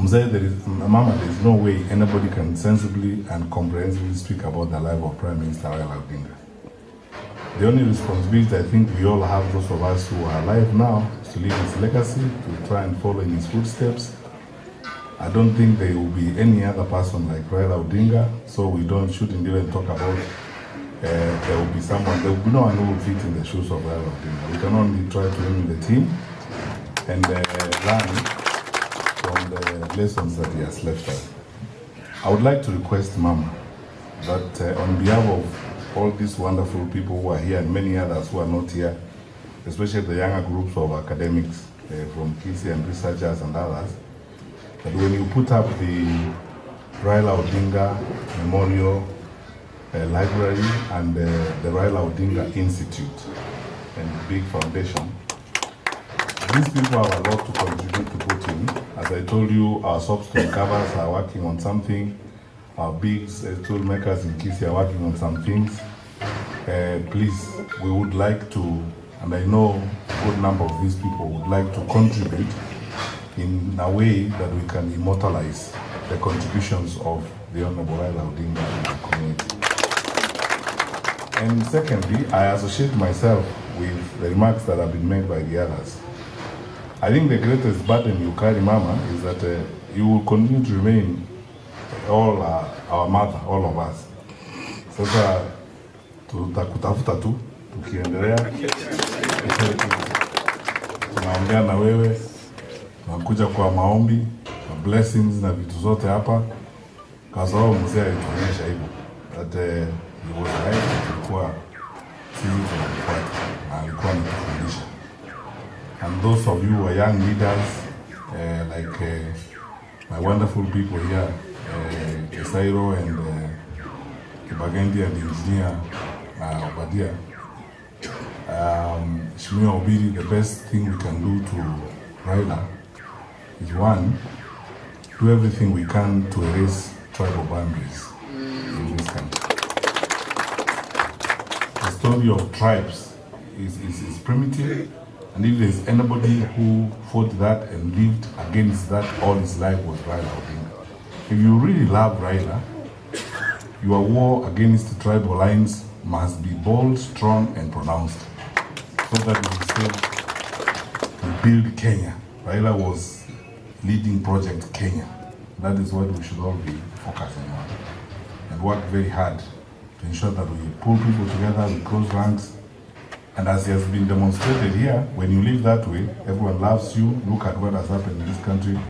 Mzee, Mama, there is no way anybody can sensibly and comprehensively speak about the life of Prime Minister Raila Odinga. The only responsibility I think we all have, those of us who are alive now, is to leave his legacy, to try and follow in his footsteps. I don't think there will be any other person like Raila Odinga, so we shouldn't even talk about there will be no one who will fit in the shoes of Raila Odinga. We can only try to aim the team and learn from the lessons that he has left us. I would like to request Mama that on behalf of all these wonderful people who are here and many others who are not here, especially the younger groups of academics from Kisii and researchers and others, that when you put up the Raila Odinga Memorial Library and the Raila Odinga Institute and the big foundation, these people have a lot to contribute to put in. As I told you, our soapstone covers are working on something. Our big tool makers in Kisii are working on some things. Please, we would like to, and I know a good number of these people would like to contribute in a way that we can immortalize the contributions of the Honorable Raila Odinga in the community. And secondly, I associate myself with the remarks that have been made by the others. I think the greatest burden you carry, Mama, is that you will continue to remain our mother, all of us. Sasa tutakutafuta tu, tukiendelea, tunaongea na wewe, tunakuja kwa maombi, na blessings na vitu zote hapa, kwa sababu mzee alituonyesha hivyo. That he was right, tulikuwa sisi tunafuata, na alikuwa anatufundisha. And those of you who are young leaders, like my wonderful people here, Kesairo and Kibagendi and Engineer Obadia, Shimio Obiri, the best thing we can do to Raila is one, do everything we can to erase tribal boundaries in this country. The story of tribes is primitive. And if there's anybody who fought that and lived against that all his life was Raila Odinga. If you really love Raila, your war against the tribal lines must be bold, strong, and pronounced, so that we say we build Kenya. Raila was leading Project Kenya. That is what we should all be focusing on, and work very hard to ensure that we pull people together, we close ranks. And as has been demonstrated here, when you live that way, everyone loves you. Look at what has happened in this country.